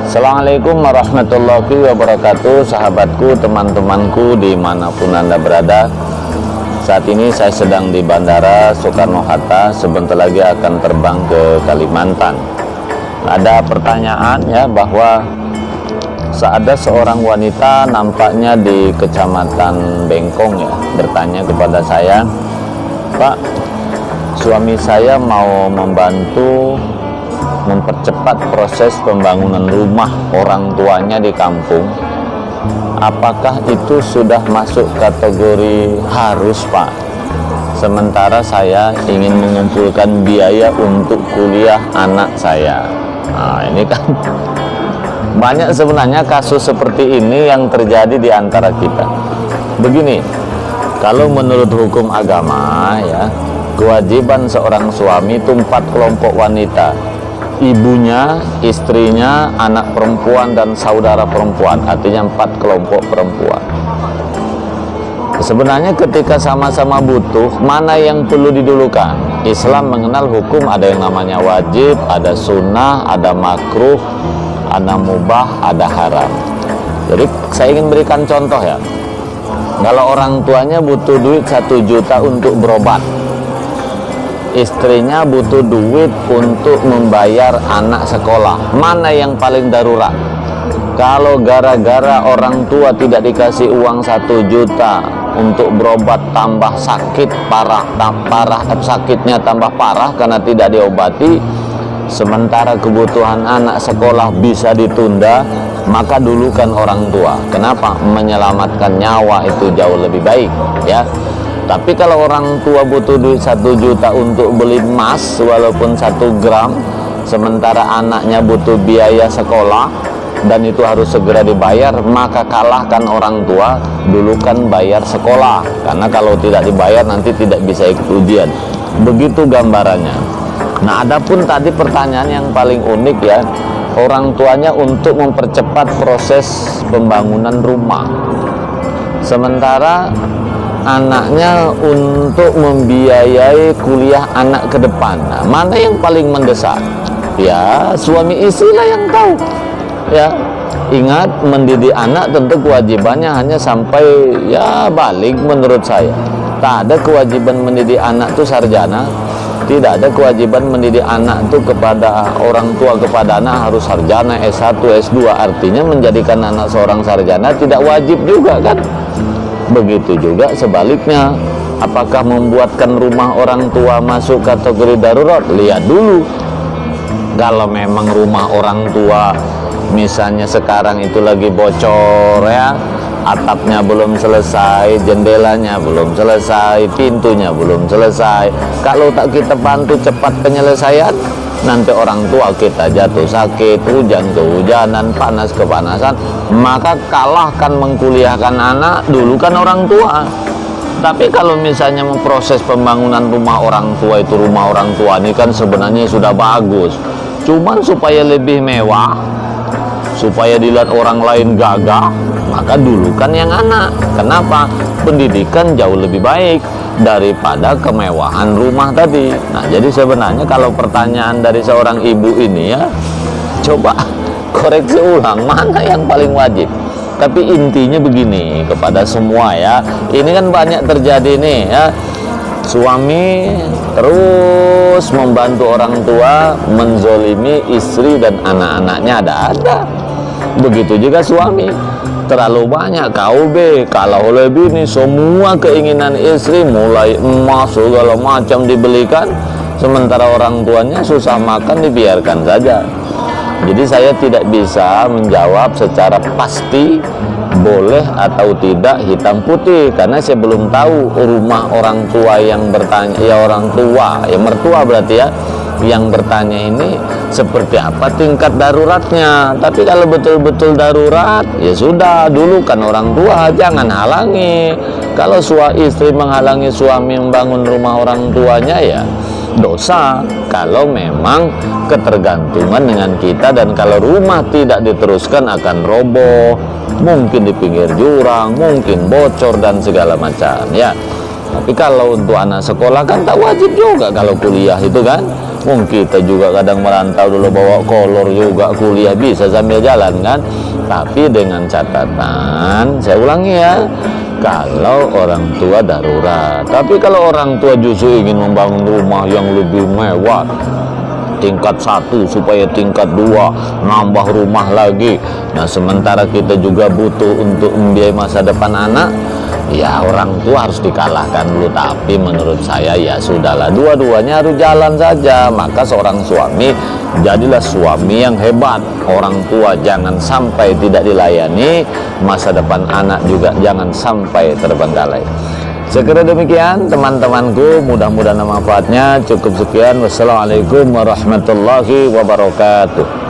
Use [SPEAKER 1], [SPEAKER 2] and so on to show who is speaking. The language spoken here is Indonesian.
[SPEAKER 1] Assalamualaikum warahmatullahi wabarakatuh, sahabatku, teman-temanku dimanapun Anda berada. Saat ini saya sedang di Bandara Soekarno-Hatta, sebentar lagi akan terbang ke Kalimantan. Ada pertanyaan ya, bahwa ada seorang wanita nampaknya di Kecamatan Bengkong ya, bertanya kepada saya, Pak, suami saya mau membantu mempercepat proses pembangunan rumah orang tuanya di kampung. Apakah itu sudah masuk kategori harus, Pak? Sementara saya ingin mengumpulkan biaya untuk kuliah anak saya. Nah, ini kan banyak sebenarnya kasus seperti ini yang terjadi di antara kita. Begini, kalau menurut hukum agama ya, kewajiban seorang suami itu 4 kelompok wanita: ibunya, istrinya, anak perempuan, dan saudara perempuan. Artinya 4 kelompok perempuan. Sebenarnya ketika sama-sama butuh, mana yang perlu didulukan? Islam mengenal hukum, ada yang namanya wajib, ada sunnah, ada makruh, ada mubah, ada haram. Jadi saya ingin berikan contoh ya. Kalau orang tuanya butuh duit 1 juta untuk berobat, istrinya butuh duit untuk membayar anak sekolah, mana yang paling darurat? Kalau gara-gara orang tua tidak dikasih uang 1 juta untuk berobat, tambah sakit parah, sakitnya tambah parah karena tidak diobati, sementara kebutuhan anak sekolah bisa ditunda, maka dulukan orang tua. Kenapa? Menyelamatkan nyawa itu jauh lebih baik ya. Tapi kalau orang tua butuh duit 1 juta untuk beli emas walaupun 1 gram, sementara anaknya butuh biaya sekolah dan itu harus segera dibayar, maka kalahkan orang tua, dulukan bayar sekolah. Karena kalau tidak dibayar nanti tidak bisa ikut ujian. Begitu gambarannya. Nah, adapun tadi pertanyaan yang paling unik ya, orang tuanya untuk mempercepat proses pembangunan rumah, sementara anaknya untuk membiayai kuliah anak ke depan. Nah, mana yang paling mendesak? Ya, suami istri lah yang tahu. Ya, ingat, mendidik anak tentu kewajibannya hanya sampai ya balik menurut saya. Tak ada kewajiban mendidik anak itu sarjana. Tidak ada kewajiban mendidik anak itu kepada orang tua, kepada anak harus sarjana S1, S2. Artinya menjadikan anak seorang sarjana tidak wajib juga kan? Begitu juga sebaliknya, apakah membuatkan rumah orang tua masuk kategori darurat? Lihat dulu, kalau memang rumah orang tua misalnya sekarang itu lagi bocor ya, atapnya belum selesai, jendelanya belum selesai, pintunya belum selesai, kalau tak kita bantu cepat penyelesaian, nanti orang tua kita jatuh sakit, hujan kehujanan, panas kepanasan, maka kalahkan mengkuliahkan anak, dulukan orang tua. Tapi kalau misalnya memproses pembangunan rumah orang tua itu, rumah orang tua ini kan sebenarnya sudah bagus, cuman supaya lebih mewah, supaya dilihat orang lain gagah, maka dulukan yang anak. Kenapa? Pendidikan jauh lebih baik daripada kemewahan rumah tadi. Nah, jadi sebenarnya kalau pertanyaan dari seorang ibu ini ya, coba koreksi ulang mana yang paling wajib. Tapi intinya begini kepada semua ya, ini kan banyak terjadi nih ya, suami terus membantu orang tua menzolimi istri dan anak-anaknya, ada. Begitu juga suami, terlalu banyak KUB, kalau lebih nih semua keinginan istri, mulai emas segala macam dibelikan, sementara orang tuanya susah makan, dibiarkan saja. Jadi saya tidak bisa menjawab secara pasti boleh atau tidak, hitam putih, karena saya belum tahu rumah orang tua yang bertanya, ya orang tua, ya mertua berarti ya, yang bertanya ini seperti apa tingkat daruratnya. Tapi kalau betul-betul darurat, ya sudah, dulukan orang tua, jangan halangi. Kalau istri menghalangi suami membangun rumah orang tuanya, ya dosa. Kalau memang ketergantungan dengan kita, dan kalau rumah tidak diteruskan akan roboh, mungkin di pinggir jurang, mungkin bocor dan segala macam ya. Tapi kalau untuk anak sekolah kan tak wajib juga kalau kuliah itu kan. Kita juga kadang merantau dulu bawa kolor juga, kuliah bisa sambil jalan kan. Tapi dengan catatan, saya ulangi ya, kalau orang tua darurat. Tapi kalau orang tua justru ingin membangun rumah yang lebih mewah, tingkat 1 supaya tingkat 2, nambah rumah lagi. Nah, sementara kita juga butuh untuk membiayai masa depan anak, ya orang tua harus dikalahkan dulu. Tapi menurut saya ya sudahlah, dua-duanya harus jalan saja. Maka seorang suami, jadilah suami yang hebat. Orang tua jangan sampai tidak dilayani, masa depan anak juga jangan sampai terbengkalai. Sekira demikian teman-temanku, mudah-mudahan manfaatnya. Cukup sekian, wassalamualaikum warahmatullahi wabarakatuh.